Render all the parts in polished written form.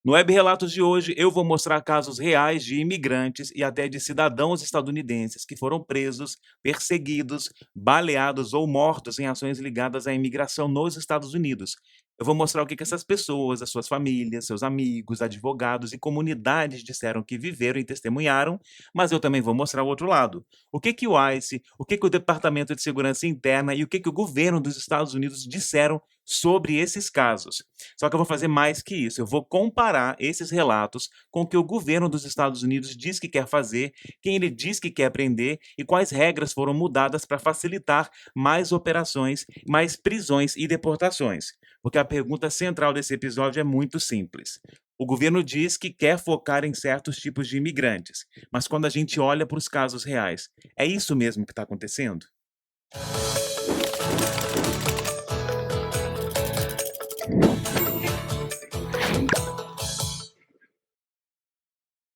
No Web Relatos de hoje, eu vou mostrar casos reais de imigrantes e até de cidadãos estadunidenses que foram presos, perseguidos, baleados ou mortos em ações ligadas à imigração nos Estados Unidos. Eu vou mostrar o que essas pessoas, as suas famílias, seus amigos, advogados e comunidades disseram que viveram e testemunharam, mas eu também vou mostrar o outro lado. O que o ICE, o que o Departamento de Segurança Interna e o que o governo dos Estados Unidos disseram sobre esses casos. Só que eu vou fazer mais que isso, eu vou comparar esses relatos com o que o governo dos Estados Unidos diz que quer fazer, quem ele diz que quer prender e quais regras foram mudadas para facilitar mais operações, mais prisões e deportações. Porque a pergunta central desse episódio é muito simples. O governo diz que quer focar em certos tipos de imigrantes, mas quando a gente olha para os casos reais, é isso mesmo que está acontecendo?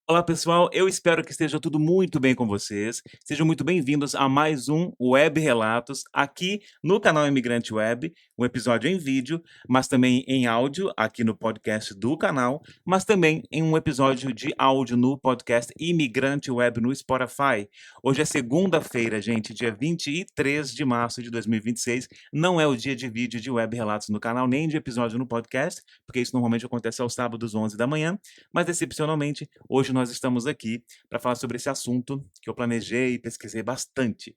Olá pessoal, eu espero que esteja tudo muito bem com vocês. Sejam muito bem-vindos a mais um Web Relatos aqui no canal Imigrante Web, um episódio em vídeo, mas também em áudio aqui no podcast do canal, mas também em um episódio de áudio no podcast Imigrante Web no Spotify. Hoje é segunda-feira, gente, dia 23 de março de 2026. Não é o dia de vídeo de Web Relatos no canal, nem de episódio no podcast, porque isso normalmente acontece aos sábados, 11 da manhã, mas excepcionalmente, hoje nós estamos aqui para falar sobre esse assunto que eu planejei e pesquisei bastante.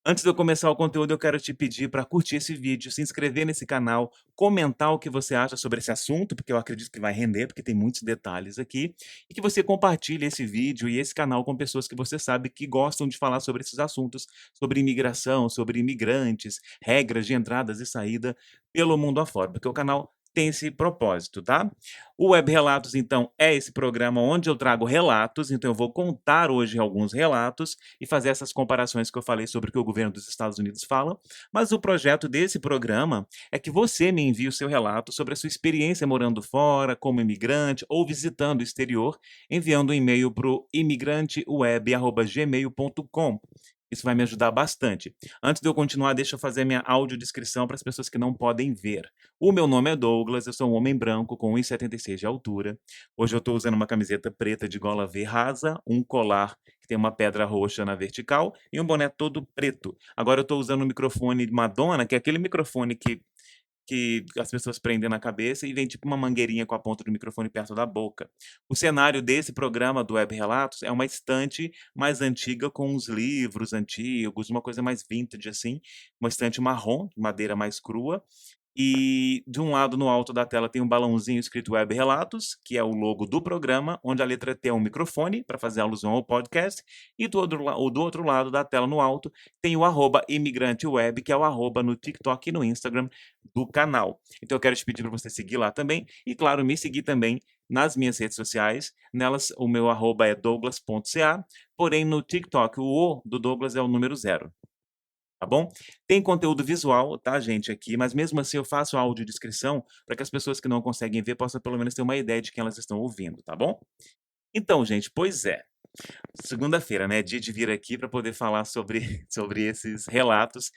Antes de eu começar o conteúdo, eu quero te pedir para curtir esse vídeo, se inscrever nesse canal, comentar o que você acha sobre esse assunto, porque eu acredito que vai render, porque tem muitos detalhes aqui, e que você compartilhe esse vídeo e esse canal com pessoas que você sabe que gostam de falar sobre esses assuntos, sobre imigração, sobre imigrantes, regras de entradas e saída pelo mundo afora, porque o canal tem esse propósito, tá? O Web Relatos, então, é esse programa onde eu trago relatos, então eu vou contar hoje alguns relatos e fazer essas comparações que eu falei sobre o que o governo dos Estados Unidos fala, mas o projeto desse programa é que você me envie o seu relato sobre a sua experiência morando fora, como imigrante ou visitando o exterior, enviando um e-mail para o imigranteweb@gmail.com. Isso vai me ajudar bastante. Antes de eu continuar, deixa eu fazer minha audiodescrição para as pessoas que não podem ver. O meu nome é Douglas, eu sou um homem branco com 1,76 de altura. Hoje eu estou usando uma camiseta preta de gola V rasa, um colar que tem uma pedra roxa na vertical e um boné todo preto. Agora eu estou usando um microfone de Madonna, que é aquele microfone que as pessoas prendem na cabeça e vem tipo uma mangueirinha com a ponta do microfone perto da boca. O cenário desse programa do Web Relatos é uma estante mais antiga com uns livros antigos, uma coisa mais vintage assim, uma estante marrom, de madeira mais crua, e de um lado no alto da tela tem um balãozinho escrito Web Relatos, que é o logo do programa, onde a letra T é um microfone, para fazer alusão ao podcast, e do outro lado da tela no alto tem o @imigranteweb, que é o arroba no TikTok e no Instagram do canal. Então eu quero te pedir para você seguir lá também, e claro, me seguir também nas minhas redes sociais. Nelas, o meu arroba é douglas.ca, porém no TikTok, o O do Douglas é o número 0. Tá bom? Tem conteúdo visual, tá, gente, aqui, mas mesmo assim eu faço audiodescrição para que as pessoas que não conseguem ver possam pelo menos ter uma ideia de quem elas estão ouvindo, tá bom? Então, gente, pois é, segunda-feira, né, dia de vir aqui para poder falar sobre sobre esses relatos.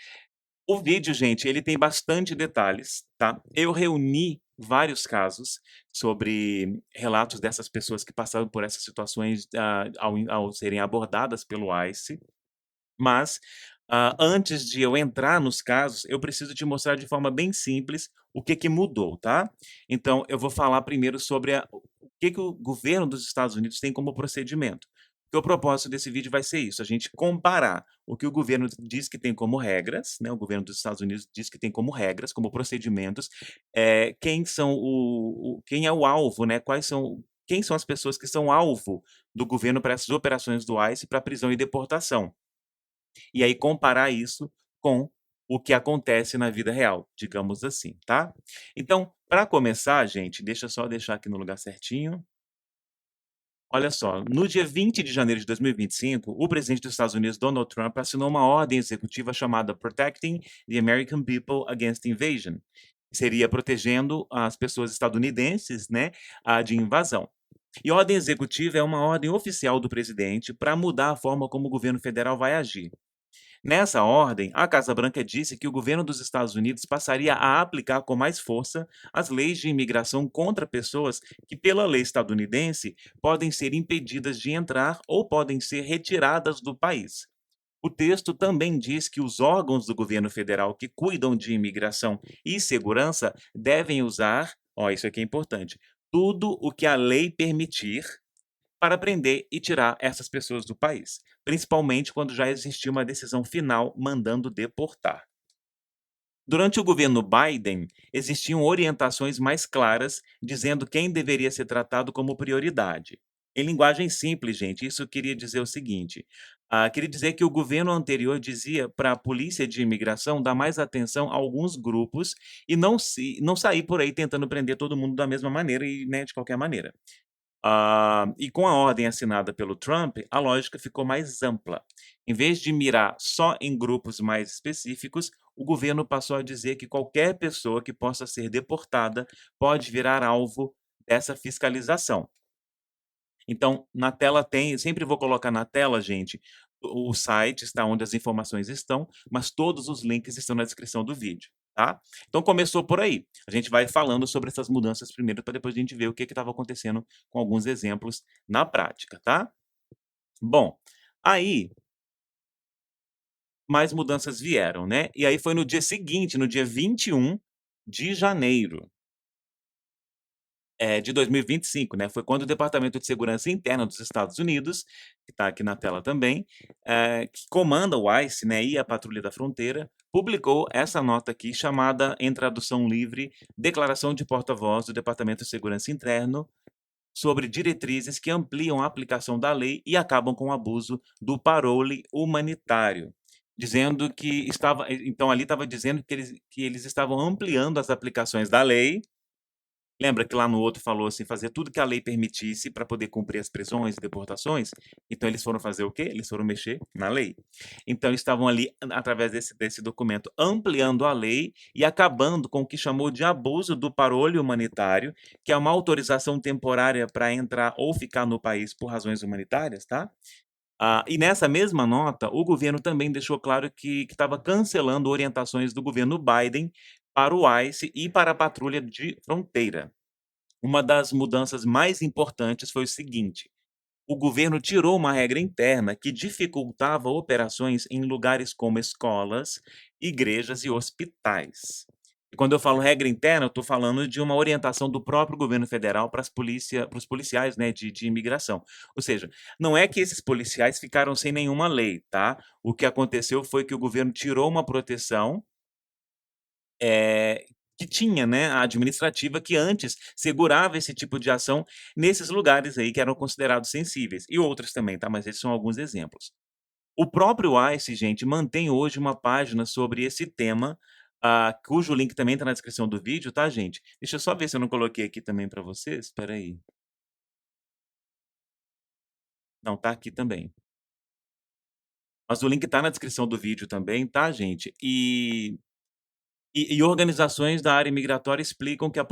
O vídeo, gente, ele tem bastante detalhes, tá? Eu reuni vários casos sobre relatos dessas pessoas que passaram por essas situações, ao serem abordadas pelo ICE. Mas, antes de eu entrar nos casos, eu preciso te mostrar de forma bem simples o que mudou, tá. Então eu vou falar primeiro sobre o que o governo dos Estados Unidos tem como procedimento. Porque o propósito desse vídeo vai ser isso, a gente comparar o que o governo diz que tem como regras, né, o governo dos Estados Unidos diz que tem como regras, como procedimentos, quem são quem é o alvo, né, quem são as pessoas que são alvo do governo para essas operações do ICE para prisão e deportação. E aí comparar isso com o que acontece na vida real, digamos assim, tá. Então, para começar, gente, deixa eu só deixar aqui no lugar certinho. Olha só, no dia 20 de janeiro de 2025, o presidente dos Estados Unidos, Donald Trump, assinou uma ordem executiva chamada Protecting the American People Against Invasion, que seria protegendo as pessoas estadunidenses, né, de invasão. E ordem executiva é uma ordem oficial do presidente para mudar a forma como o governo federal vai agir. Nessa ordem, a Casa Branca disse que o governo dos Estados Unidos passaria a aplicar com mais força as leis de imigração contra pessoas que, pela lei estadunidense, podem ser impedidas de entrar ou podem ser retiradas do país. O texto também diz que os órgãos do governo federal que cuidam de imigração e segurança devem usar, ó, isso aqui é importante, tudo o que a lei permitir para prender e tirar essas pessoas do país, principalmente quando já existia uma decisão final mandando deportar. Durante o governo Biden, existiam orientações mais claras dizendo quem deveria ser tratado como prioridade. Em linguagem simples, gente, isso queria dizer o seguinte: queria dizer que o governo anterior dizia para a polícia de imigração dar mais atenção a alguns grupos e não sair por aí tentando prender todo mundo da mesma maneira e, né, de qualquer maneira. E com a ordem assinada pelo Trump, a lógica ficou mais ampla. Em vez de mirar só em grupos mais específicos, o governo passou a dizer que qualquer pessoa que possa ser deportada pode virar alvo dessa fiscalização. Então, na tela tem, eu sempre vou colocar na tela, gente, o site está onde as informações estão, mas todos os links estão na descrição do vídeo, tá? Então começou por aí. A gente vai falando sobre essas mudanças primeiro, para depois a gente ver o que estava acontecendo com alguns exemplos na prática, tá? Bom, aí mais mudanças vieram, né? E aí foi no dia seguinte, no dia 21 de janeiro, de 2025, né, foi quando o Departamento de Segurança Interna dos Estados Unidos, que está aqui na tela também, que comanda o ICE, né, e a Patrulha da Fronteira, publicou essa nota aqui chamada, em tradução livre, Declaração de Porta-Voz do Departamento de Segurança Interno sobre diretrizes que ampliam a aplicação da lei e acabam com o abuso do parole humanitário, dizendo que então ali estava dizendo que eles estavam ampliando as aplicações da lei. Lembra que lá no outro falou assim, fazer tudo que a lei permitisse para poder cumprir as prisões e deportações? Então eles foram fazer o quê? Eles foram mexer na lei. Então estavam ali, através desse documento, ampliando a lei e acabando com o que chamou de abuso do parole humanitário, que é uma autorização temporária para entrar ou ficar no país por razões humanitárias, tá? E nessa mesma nota, o governo também deixou claro que estava cancelando orientações do governo Biden para o ICE e para a patrulha de fronteira. Uma das mudanças mais importantes foi o seguinte: o governo tirou uma regra interna que dificultava operações em lugares como escolas, igrejas e hospitais. E quando eu falo regra interna, eu estou falando de uma orientação do próprio governo federal para os policiais, né, de imigração. Ou seja, não é que esses policiais ficaram sem nenhuma lei, tá? O que aconteceu foi que o governo tirou uma proteção eh, que tinha, né, a administrativa que antes segurava esse tipo de ação nesses lugares aí que eram considerados sensíveis, e outras também, tá, mas esses são alguns exemplos. O próprio ICE, gente, mantém hoje uma página sobre esse tema, cujo link também está na descrição do vídeo, tá, gente? Deixa eu só ver se eu não coloquei aqui também para vocês, espera aí. Não, tá aqui também. Mas o link tá na descrição do vídeo também, tá, gente? E organizações da área migratória explicam que a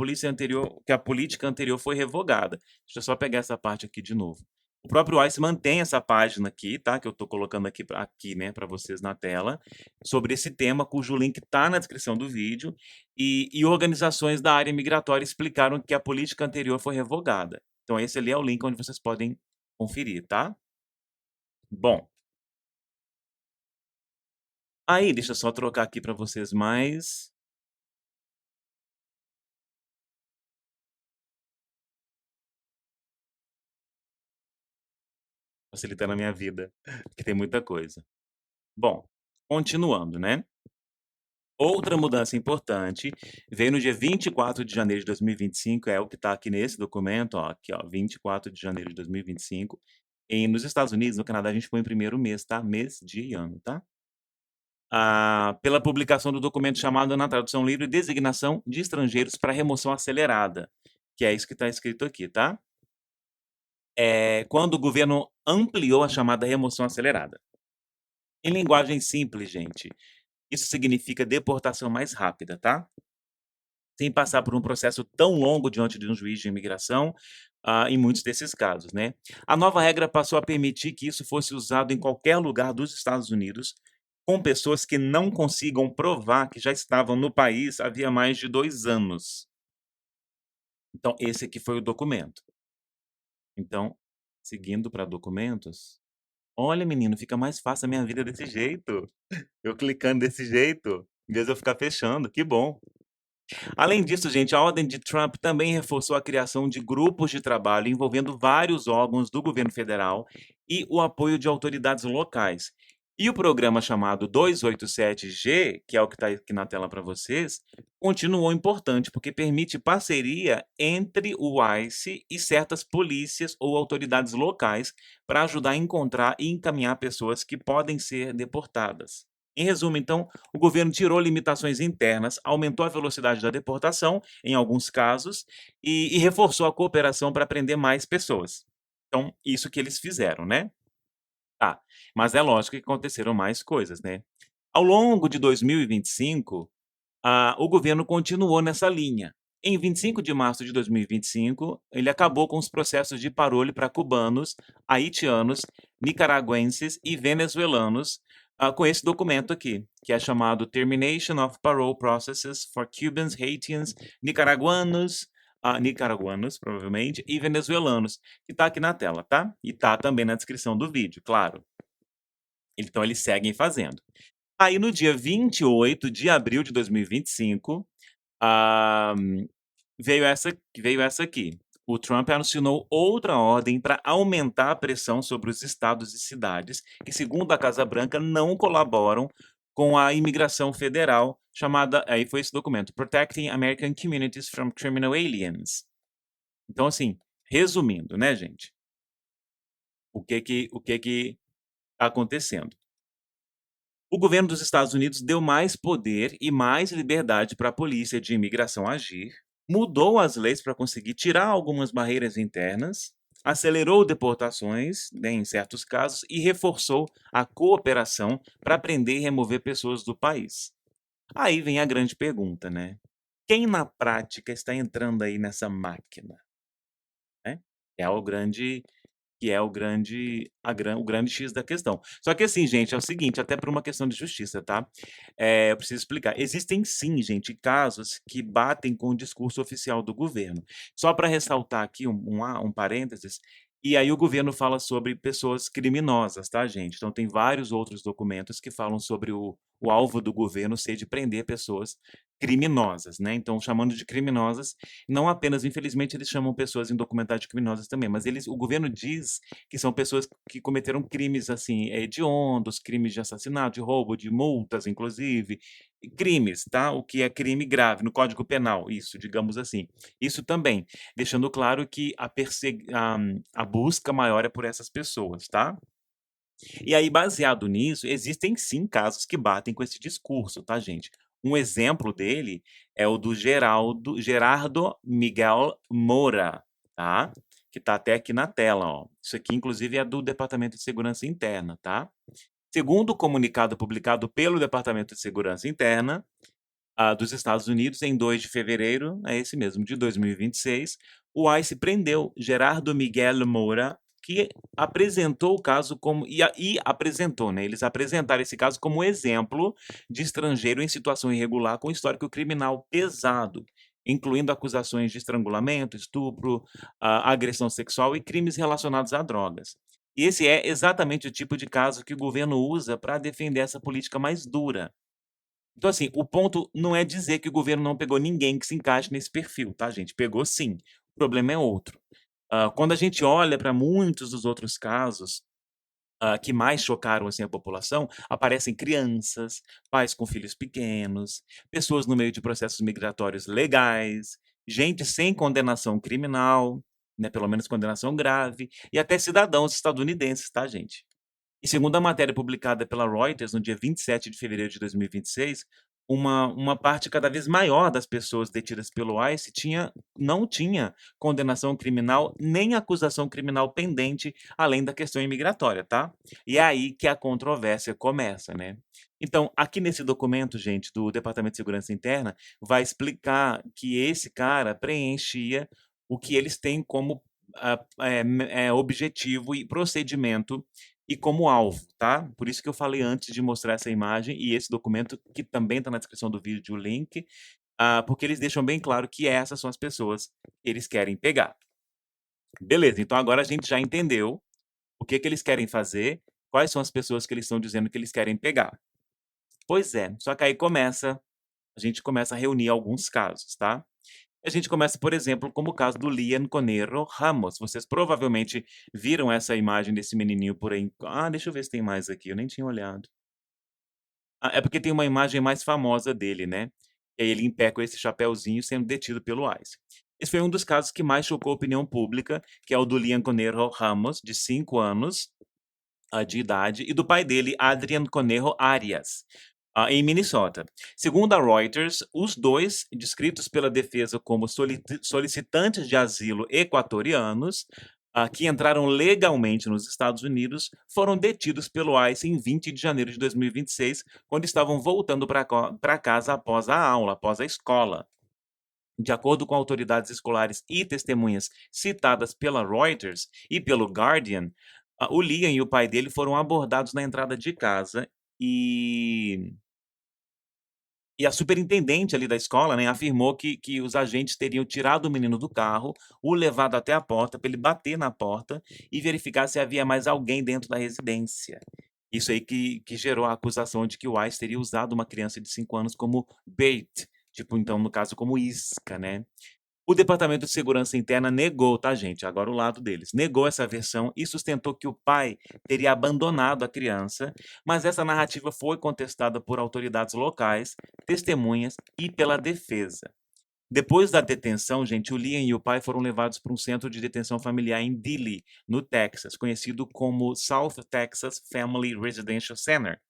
política anterior foi revogada. Deixa eu só pegar essa parte aqui de novo. O próprio ICE mantém essa página aqui, tá, que eu estou colocando aqui, né, para vocês na tela, sobre esse tema, cujo link está na descrição do vídeo, e organizações da área migratória explicaram que a política anterior foi revogada. Então esse ali é o link onde vocês podem conferir, tá? Bom, aí deixa eu só trocar aqui para vocês mais facilitando a minha vida, que tem muita coisa. Bom, continuando, né. Outra mudança importante veio no dia 24 de janeiro de 2025, é o que está aqui nesse documento, ó, aqui ó, 24 de janeiro de 2025. Nos Estados Unidos, no Canadá, a gente põe primeiro mês, tá, mês, dia e ano, tá. Pela publicação do documento chamado, na tradução livre, Designação de Estrangeiros para Remoção Acelerada, que é isso que está escrito aqui, tá. Quando o governo ampliou a chamada remoção acelerada. Em linguagem simples, gente, isso significa deportação mais rápida, tá? Sem passar por um processo tão longo diante de um juiz de imigração, em muitos desses casos, né. A nova regra passou a permitir que isso fosse usado em qualquer lugar dos Estados Unidos, com pessoas que não consigam provar que já estavam no país havia mais de 2 anos. Então esse aqui foi o documento. Então, seguindo para documentos, olha menino, fica mais fácil a minha vida desse jeito. Eu clicando desse jeito, em vez de eu ficar fechando, que bom. Além disso, gente, a ordem de Trump também reforçou a criação de grupos de trabalho envolvendo vários órgãos do governo federal e o apoio de autoridades locais. E o programa chamado 287G, que é o que está aqui na tela para vocês, continuou importante porque permite parceria entre o ICE e certas polícias ou autoridades locais para ajudar a encontrar e encaminhar pessoas que podem ser deportadas. Em resumo, então, o governo tirou limitações internas, aumentou a velocidade da deportação, em alguns casos, e reforçou a cooperação para prender mais pessoas. Então, isso que eles fizeram, né? Tá, mas é lógico que aconteceram mais coisas, né? Ao longo de 2025, o governo continuou nessa linha. Em 25 de março de 2025, ele acabou com os processos de parole para cubanos, haitianos, nicaragüenses e venezuelanos, com esse documento aqui, que é chamado Termination of Parole Processes for Cubans, Haitians, Nicaraguanos, provavelmente, e venezuelanos, que está aqui na tela, tá? E tá também na descrição do vídeo, claro. Então eles seguem fazendo. Aí no dia 28 de abril de 2025, ah, veio essa aqui. O Trump anunciou outra ordem para aumentar a pressão sobre os estados e cidades que, segundo a Casa Branca, não colaboram com a imigração federal, chamada, aí foi esse documento, Protecting American Communities from Criminal Aliens. Então, assim, resumindo, né, gente? O que que está acontecendo? O governo dos Estados Unidos deu mais poder e mais liberdade para a polícia de imigração agir, mudou as leis para conseguir tirar algumas barreiras internas, acelerou deportações, né, em certos casos, e reforçou a cooperação para prender e remover pessoas do país. Aí vem a grande pergunta, né? Quem na prática está entrando aí nessa máquina, né? É o grande que é o grande X da questão. Só que assim, gente, é o seguinte, até por uma questão de justiça, tá? Eu preciso explicar. Existem sim, gente, casos que batem com o discurso oficial do governo. Só para ressaltar aqui um parênteses, e aí o governo fala sobre pessoas criminosas, tá, gente? Então tem vários outros documentos que falam sobre o alvo do governo ser de prender pessoas criminosas, né? Então, chamando de criminosas, não apenas, infelizmente, eles chamam pessoas indocumentadas de criminosas também, mas o governo diz que são pessoas que cometeram crimes, assim, hediondos, crimes de assassinato, de roubo, de multas, inclusive, e crimes, tá? O que é crime grave no Código Penal, isso, digamos assim. Isso também, deixando claro que a busca maior é por essas pessoas, tá? E aí, baseado nisso, existem sim casos que batem com esse discurso, tá, gente? Um exemplo dele é o do Gerardo Miguel Moura, tá? Que tá até aqui na tela, ó. Isso aqui, inclusive, é do Departamento de Segurança Interna, tá? Segundo o comunicado publicado pelo Departamento de Segurança Interna, dos Estados Unidos, em 2 de fevereiro, é esse mesmo, de 2026, o ICE prendeu Gerardo Miguel Moura, que apresentou o caso como apresentou, né, eles apresentaram esse caso como exemplo de estrangeiro em situação irregular com histórico criminal pesado, incluindo acusações de estrangulamento, estupro, agressão sexual e crimes relacionados a drogas. E esse é exatamente o tipo de caso que o governo usa para defender essa política mais dura. Então, assim, o ponto não é dizer que o governo não pegou ninguém que se encaixe nesse perfil, tá, gente? Pegou sim. O problema é outro. Quando a gente olha para muitos dos outros casos, que mais chocaram, assim, a população, aparecem crianças, pais com filhos pequenos, pessoas no meio de processos migratórios legais, gente sem condenação criminal, né, pelo menos condenação grave, e até cidadãos estadunidenses, tá, gente? E segundo a matéria publicada pela Reuters no dia 27 de fevereiro de 2026, uma parte cada vez maior das pessoas detidas pelo ICE não tinha condenação criminal nem acusação criminal pendente, além da questão imigratória, tá? E é aí que a controvérsia começa, né? Então, aqui nesse documento, gente, do Departamento de Segurança Interna, vai explicar que esse cara preenchia o que eles têm como objetivo e procedimento e como alvo, tá? Por isso que eu falei antes de mostrar essa imagem e esse documento, que também está na descrição do vídeo, o link, porque eles deixam bem claro que essas são as pessoas que eles querem pegar. Beleza, então agora a gente já entendeu o que que eles querem fazer, quais são as pessoas que eles estão dizendo que eles querem pegar. Pois é, só que aí a gente começa a reunir alguns casos, tá? A gente começa, por exemplo, como o caso do Lian Conero Ramos. Vocês provavelmente viram essa imagem desse menininho por aí. Deixa eu ver se tem mais aqui, eu nem tinha olhado. É porque tem uma imagem mais famosa dele, né? E aí ele em pé com esse chapéuzinho sendo detido pelo ICE. Esse foi um dos casos que mais chocou a opinião pública, que é o do Lian Conero Ramos, de 5 anos, de idade, e do pai dele, Adrian Conejo Arias, em Minnesota. Segundo a Reuters, os dois, descritos pela defesa como solicitantes de asilo equatorianos, que entraram legalmente nos Estados Unidos, foram detidos pelo ICE em 20 de janeiro de 2026, quando estavam voltando para casa após a aula, após a escola. De acordo com autoridades escolares e testemunhas citadas pela Reuters e pelo Guardian, o Liam e o pai dele foram abordados na entrada de casa e e a superintendente ali da escola, né, afirmou que os agentes teriam tirado o menino do carro, o levado até a porta para ele bater na porta e verificar se havia mais alguém dentro da residência. Isso aí que gerou a acusação de que o ICE teria usado uma criança de 5 anos como bait, tipo, então, no caso, como isca, né. O Departamento de Segurança Interna negou, tá, gente? Agora o lado deles. Negou essa versão e sustentou que o pai teria abandonado a criança, mas essa narrativa foi contestada por autoridades locais, testemunhas e pela defesa. Depois da detenção, gente, o Liam e o pai foram levados para um centro de detenção familiar em Dilley, no Texas, conhecido como South Texas Family Residential Center.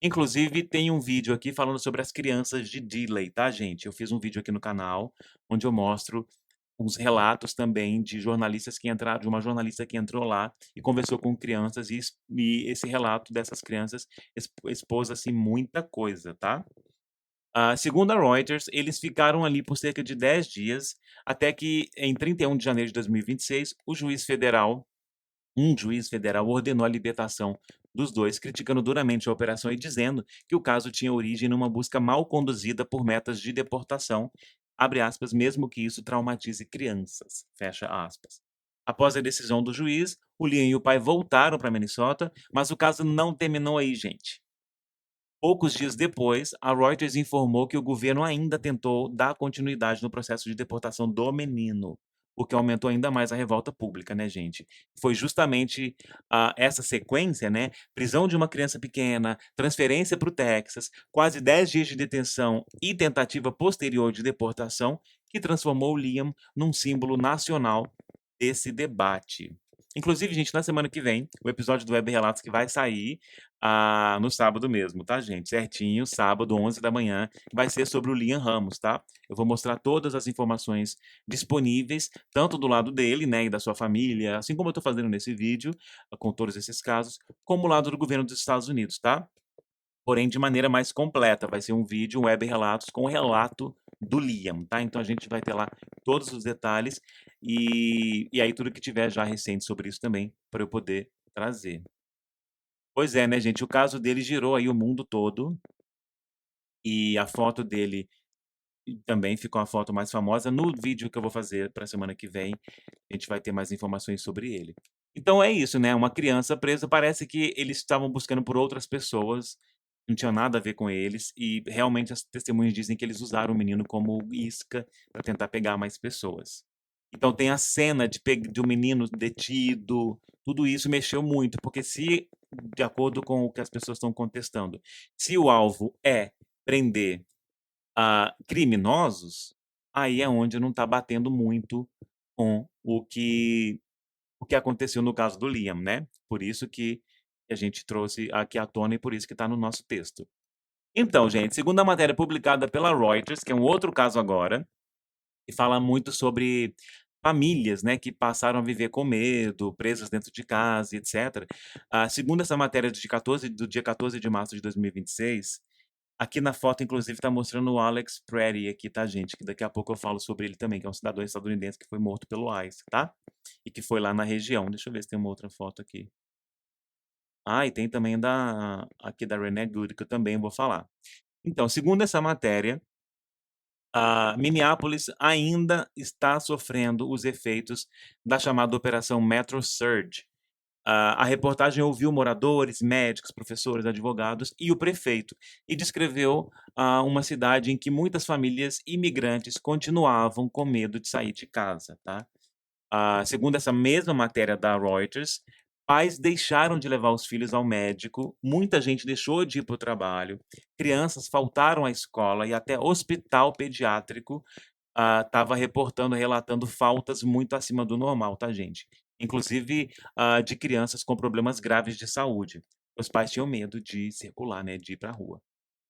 Inclusive, tem um vídeo aqui falando sobre as crianças de Dilley, tá, gente? Eu fiz um vídeo aqui no canal, onde eu mostro uns relatos também de uma jornalista que entrou lá e conversou com crianças e esse relato dessas crianças expôs, assim, muita coisa, tá. Segundo a Reuters, eles ficaram ali por cerca de 10 dias, até que em 31 de janeiro de 2026, um juiz federal ordenou a libertação dos dois, criticando duramente a operação e dizendo que o caso tinha origem numa busca mal conduzida por metas de deportação, abre aspas, mesmo que isso traumatize crianças, fecha aspas. Após a decisão do juiz, o Liam e o pai voltaram para Minnesota, mas o caso não terminou aí, gente. Poucos dias depois, a Reuters informou que o governo ainda tentou dar continuidade no processo de deportação do menino, o que aumentou ainda mais a revolta pública, né, gente? Foi justamente essa sequência, né? Prisão de uma criança pequena, transferência para o Texas, quase 10 dias de detenção e tentativa posterior de deportação, que transformou o Liam num símbolo nacional desse debate. Inclusive, gente, na semana que vem, o episódio do Web Relatos que vai sair no sábado mesmo, tá, gente? Certinho, sábado, 11 da manhã, vai ser sobre o Liam Ramos, tá? Eu vou mostrar todas as informações disponíveis, tanto do lado dele, né, e da sua família, assim como eu tô fazendo nesse vídeo, com todos esses casos, como o lado do governo dos Estados Unidos, tá? Porém, de maneira mais completa, vai ser um vídeo, um Web Relatos, com o relato do Liam, tá? Então a gente vai ter lá todos os detalhes e aí tudo que tiver já recente sobre isso também, para eu poder trazer. Pois é, né, gente, o caso dele girou aí o mundo todo, e a foto dele também ficou a foto mais famosa. No vídeo que eu vou fazer para a semana que vem, a gente vai ter mais informações sobre ele. Então é isso, né, uma criança presa, parece que eles estavam buscando por outras pessoas, não tinha nada a ver com eles, e realmente as testemunhas dizem que eles usaram o menino como isca para tentar pegar mais pessoas. Então tem a cena de um menino detido, tudo isso mexeu muito, porque se, de acordo com o que as pessoas estão contestando, se o alvo é prender, criminosos, aí é onde não está batendo muito com o que aconteceu no caso do Liam, né. Por isso que a gente trouxe aqui à tona e por isso que está no nosso texto. Então, gente, segundo a matéria publicada pela Reuters, que é um outro caso agora, e fala muito sobre famílias, né, que passaram a viver com medo, presas dentro de casa e etcétera. Segundo essa matéria do dia 14 de março de 2026, aqui na foto inclusive está mostrando o Alex Pretty aqui, tá, gente, que daqui a pouco eu falo sobre ele também, que é um cidadão estadunidense que foi morto pelo ICE, tá? E que foi lá na região. Deixa eu ver se tem uma outra foto aqui. Ah, e tem também aqui da Renee Good, que eu também vou falar. Então, segundo essa matéria, a Minneapolis ainda está sofrendo os efeitos da chamada Operação Metro Surge. A reportagem ouviu moradores, médicos, professores, advogados e o prefeito, e descreveu uma cidade em que muitas famílias imigrantes continuavam com medo de sair de casa, tá? Segundo essa mesma matéria da Reuters, pais deixaram de levar os filhos ao médico, muita gente deixou de ir para o trabalho, crianças faltaram à escola e até hospital pediátrico estava reportando, relatando faltas muito acima do normal, tá, gente? Inclusive, de crianças com problemas graves de saúde. Os pais tinham medo de circular, né, de ir para a rua.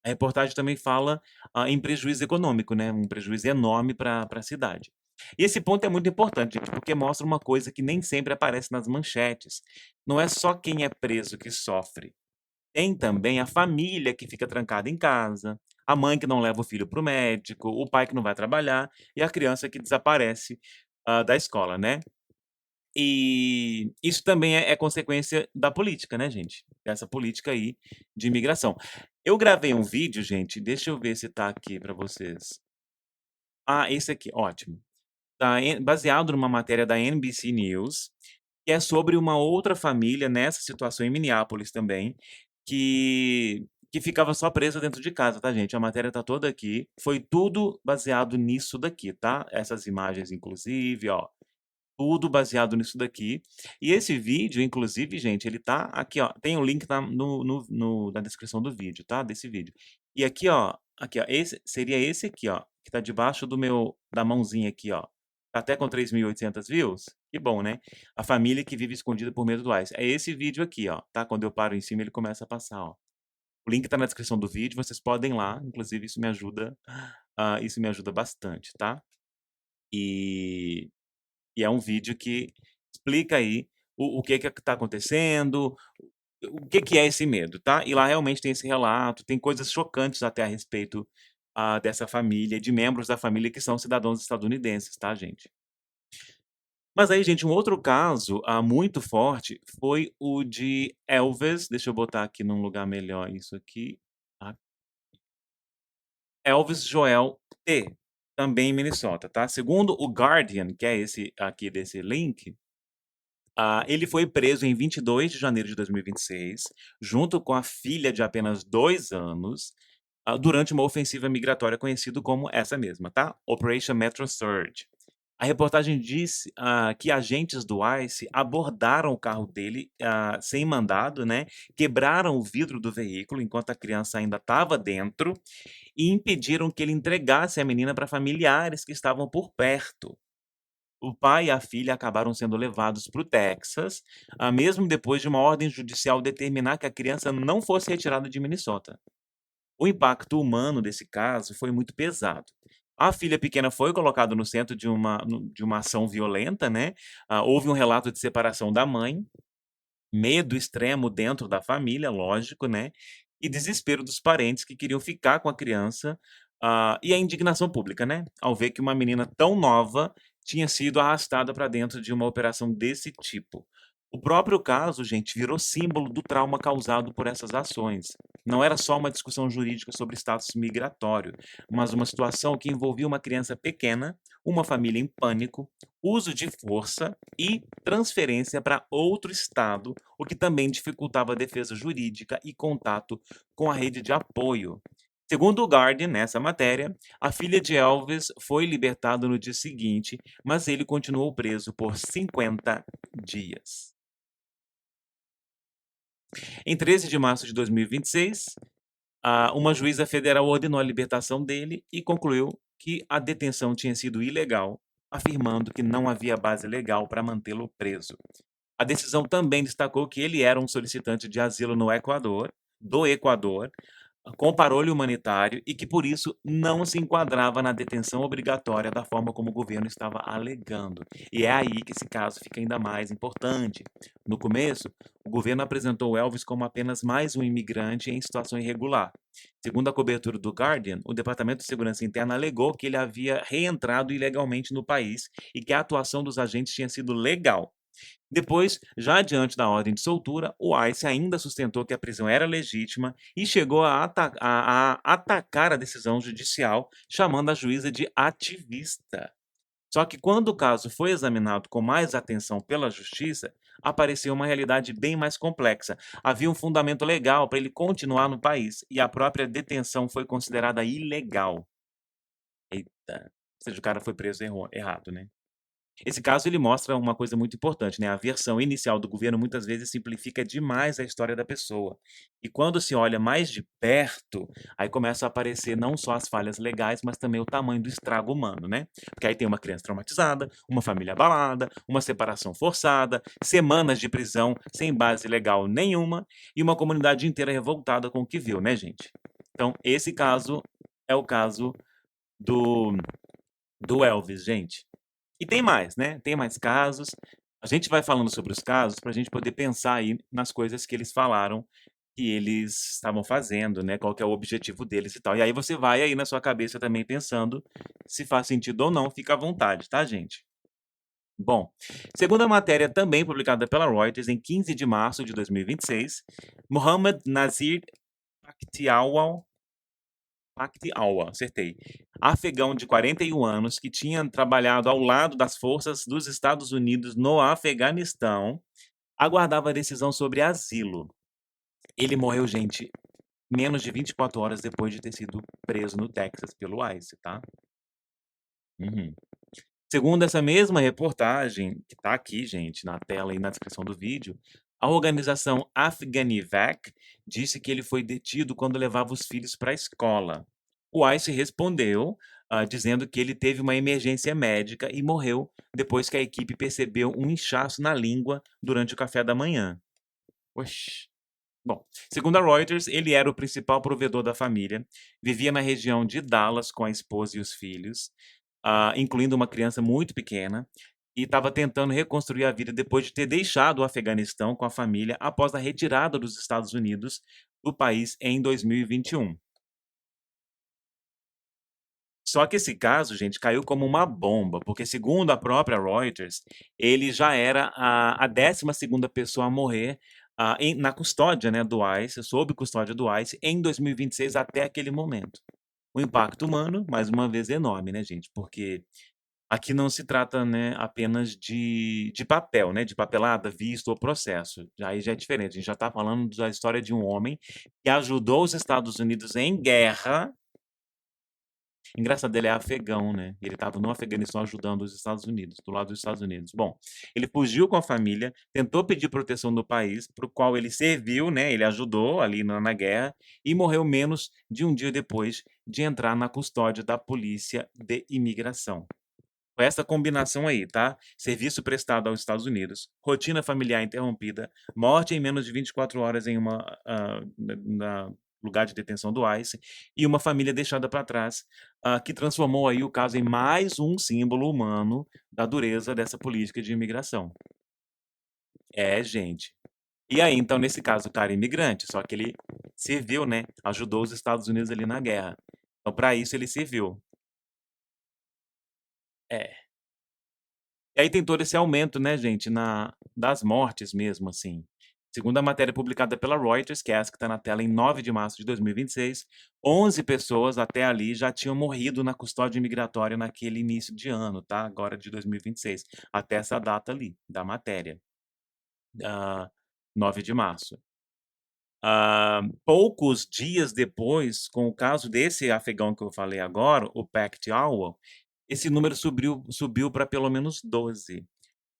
A reportagem também fala, em prejuízo econômico, né, um prejuízo enorme para a cidade. E esse ponto é muito importante, gente, porque mostra uma coisa que nem sempre aparece nas manchetes. Não é só quem é preso que sofre. Tem também a família que fica trancada em casa, a mãe que não leva o filho para o médico, o pai que não vai trabalhar e a criança que desaparece, da escola, né. E isso também é consequência da política, né, gente, dessa política aí de imigração. Eu gravei um vídeo, gente, deixa eu ver se tá aqui para vocês. Esse aqui, ótimo. Tá baseado numa matéria da NBC News, que é sobre uma outra família nessa situação em Minneapolis também, que ficava só presa dentro de casa, tá, gente? A matéria tá toda aqui. Foi tudo baseado nisso daqui, tá? Essas imagens, inclusive, ó, tudo baseado nisso daqui. E esse vídeo, inclusive, gente, ele tá aqui, ó. Tem o link na descrição do vídeo, tá? Desse vídeo. E aqui, ó, esse seria esse aqui, ó, que tá debaixo da mãozinha aqui, ó. Tá até com 3.800 views? Que bom, né? A família que vive escondida por medo do ICE. É esse vídeo aqui, ó, tá? Quando eu paro em cima, ele começa a passar, ó. O link tá na descrição do vídeo, vocês podem ir lá, inclusive isso me ajuda bastante, tá? E é um vídeo que explica aí o que que tá acontecendo, o que que é esse medo, tá? E lá realmente tem esse relato, tem coisas chocantes até a respeito, dessa família, de membros da família que são cidadãos estadunidenses, tá, gente? Mas aí, gente, um outro caso, muito forte foi o de Elvis, deixa eu botar aqui num lugar melhor isso aqui. Ah, Elvis Joel T, também em Minnesota, tá? Segundo o Guardian, que é esse aqui desse link, ele foi preso em 22 de janeiro de 2026, junto com a filha de apenas 2 anos, durante uma ofensiva migratória conhecido como essa mesma, tá? Operation Metro Surge. A reportagem disse, que agentes do ICE abordaram o carro dele, sem mandado, né, quebraram o vidro do veículo enquanto a criança ainda estava dentro e impediram que ele entregasse a menina para familiares que estavam por perto. O pai e a filha acabaram sendo levados para o Texas, mesmo depois de uma ordem judicial determinar que a criança não fosse retirada de Minnesota. O impacto humano desse caso foi muito pesado. A filha pequena foi colocada no centro de uma ação violenta, né, houve um relato de separação da mãe, medo extremo dentro da família, lógico, né, e desespero dos parentes que queriam ficar com a criança, e a indignação pública, né, ao ver que uma menina tão nova tinha sido arrastada para dentro de uma operação desse tipo. O próprio caso, gente, virou símbolo do trauma causado por essas ações. Não era só uma discussão jurídica sobre status migratório, mas uma situação que envolvia uma criança pequena, uma família em pânico, uso de força e transferência para outro estado, o que também dificultava a defesa jurídica e contato com a rede de apoio. Segundo o Guardian, nessa matéria, a filha de Elvis foi libertada no dia seguinte, mas ele continuou preso por 50 dias. Em 13 de março de 2026, uma juíza federal ordenou a libertação dele e concluiu que a detenção tinha sido ilegal, afirmando que não havia base legal para mantê-lo preso. A decisão também destacou que ele era um solicitante de asilo no Equador, do Equador, com parole humanitário e que, por isso, não se enquadrava na detenção obrigatória da forma como o governo estava alegando. E é aí que esse caso fica ainda mais importante. No começo, o governo apresentou Elvis como apenas mais um imigrante em situação irregular. Segundo a cobertura do Guardian, o Departamento de Segurança Interna alegou que ele havia reentrado ilegalmente no país e que a atuação dos agentes tinha sido legal. Depois, já diante da ordem de soltura, o ICE ainda sustentou que a prisão era legítima e chegou a atacar a decisão judicial, chamando a juíza de ativista. Só que quando o caso foi examinado com mais atenção pela justiça, apareceu uma realidade bem mais complexa. Havia um fundamento legal para ele continuar no país e a própria detenção foi considerada ilegal. Eita, ou seja, o cara foi preso errado, né? Esse caso ele mostra uma coisa muito importante, né, a versão inicial do governo muitas vezes simplifica demais a história da pessoa. E quando se olha mais de perto, aí começam a aparecer não só as falhas legais, mas também o tamanho do estrago humano, né. Porque aí tem uma criança traumatizada, uma família abalada, uma separação forçada, semanas de prisão sem base legal nenhuma e uma comunidade inteira revoltada com o que viu, né, gente. Então esse caso é o caso do Elvis, gente. E tem mais, né, tem mais casos. A gente vai falando sobre os casos para a gente poder pensar aí nas coisas que eles falaram que eles estavam fazendo, né, qual que é o objetivo deles e tal. E aí você vai aí na sua cabeça também pensando se faz sentido ou não, fica à vontade, tá, gente? Bom, segundo a matéria também publicada pela Reuters em 15 de março de 2026, Mohamed Nazir Paktiawala acertei. Afegão de 41 anos que tinha trabalhado ao lado das forças dos Estados Unidos no Afeganistão, aguardava a decisão sobre asilo. Ele morreu, gente, menos de 24 horas depois de ter sido preso no Texas pelo ICE, tá? Uhum. Segundo essa mesma reportagem, que tá aqui, gente, na tela e na descrição do vídeo, a organização Afghanivac disse que ele foi detido quando levava os filhos para a escola. O ICE respondeu, dizendo que ele teve uma emergência médica e morreu depois que a equipe percebeu um inchaço na língua durante o café da manhã. Oxi. Bom, segundo a Reuters, ele era o principal provedor da família, vivia na região de Dallas com a esposa e os filhos, incluindo uma criança muito pequena, e estava tentando reconstruir a vida depois de ter deixado o Afeganistão com a família após a retirada dos Estados Unidos do país em 2021. Só que esse caso, gente, caiu como uma bomba, porque segundo a própria Reuters, ele já era a 12ª pessoa a morrer, na custódia, né, do ICE, sob custódia do ICE, em 2026 até aquele momento. O impacto humano, mais uma vez, é enorme, né, gente, porque aqui não se trata, né, apenas de papel, né, de papelada, visto ou processo. Aí já é diferente, a gente já está falando da história de um homem que ajudou os Estados Unidos em guerra. Engraçado, ele é afegão, né, ele estava no Afeganistão ajudando os Estados Unidos, do lado dos Estados Unidos. Bom, ele fugiu com a família, tentou pedir proteção do país para o qual ele serviu, né, ele ajudou ali na guerra, e morreu menos de um dia depois de entrar na custódia da polícia de imigração. Foi essa combinação aí, tá? Serviço prestado aos Estados Unidos, rotina familiar interrompida, morte em menos de 24 horas em uma, lugar de detenção do ICE e uma família deixada para trás, que transformou aí o caso em mais um símbolo humano da dureza dessa política de imigração. É, gente. E aí, então, nesse caso, o cara é imigrante, só que ele serviu, né? Ajudou os Estados Unidos ali na guerra. Então, para isso ele serviu. É. E aí tem todo esse aumento, né, gente, das mortes mesmo, assim. Segundo a matéria publicada pela Reuters, que é essa que está na tela em 9 de março de 2026, 11 pessoas até ali já tinham morrido na custódia imigratória naquele início de ano, tá? Agora de 2026, até essa data ali, da matéria, ah, 9 de março. Poucos dias depois, com o caso desse afegão que eu falei agora, o Pact Owl, esse número subiu para pelo menos 12.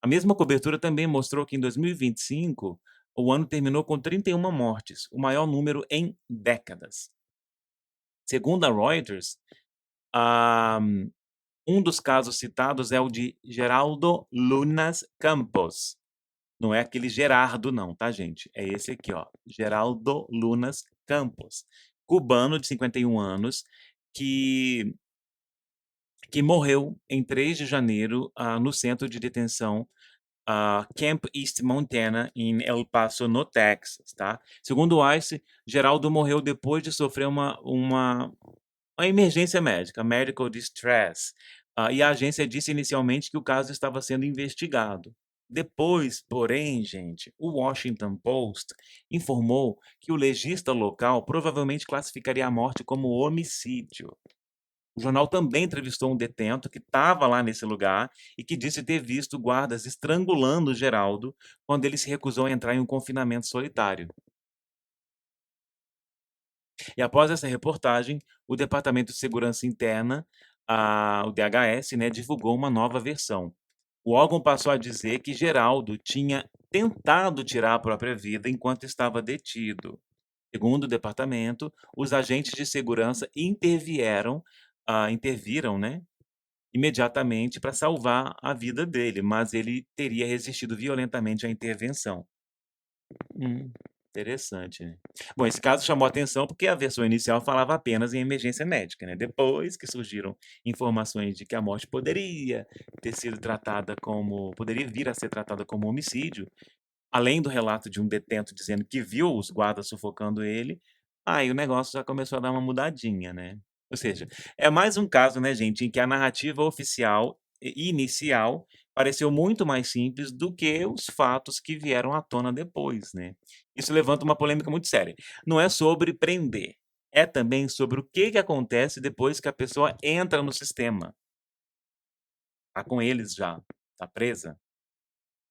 A mesma cobertura também mostrou que em 2025, o ano terminou com 31 mortes, o maior número em décadas. Segundo a Reuters, ah, um dos casos citados é o de Geraldo Lunas Campos. Não é aquele Gerardo não, tá, gente? É esse aqui, ó, Geraldo Lunas Campos, cubano de 51 anos, que morreu em 3 de janeiro, no centro de detenção Camp East Montana, em El Paso, no Texas, tá? Segundo o ICE, Geraldo morreu depois de sofrer uma emergência médica, medical distress, e a agência disse inicialmente que o caso estava sendo investigado. Depois, porém, gente, o Washington Post informou que o legista local provavelmente classificaria a morte como homicídio. O jornal também entrevistou um detento que estava lá nesse lugar e que disse ter visto guardas estrangulando Geraldo quando ele se recusou a entrar em um confinamento solitário. E após essa reportagem, o Departamento de Segurança Interna, o DHS, né, divulgou uma nova versão. O órgão passou a dizer que Geraldo tinha tentado tirar a própria vida enquanto estava detido. Segundo o departamento, os agentes de segurança interviram, né, imediatamente para salvar a vida dele, mas ele teria resistido violentamente à intervenção. Interessante, né. Bom, esse caso chamou atenção porque a versão inicial falava apenas em emergência médica, né, depois que surgiram informações de que a morte poderia vir a ser tratada como homicídio, além do relato de um detento dizendo que viu os guardas sufocando ele, aí o negócio já começou a dar uma mudadinha, né. Ou seja, é mais um caso, né, gente, em que a narrativa oficial i inicial pareceu muito mais simples do que os fatos que vieram à tona depois, né. Isso levanta uma polêmica muito séria. Não é sobre prender, é também sobre o que acontece depois que a pessoa entra no sistema. Tá com eles já, tá presa.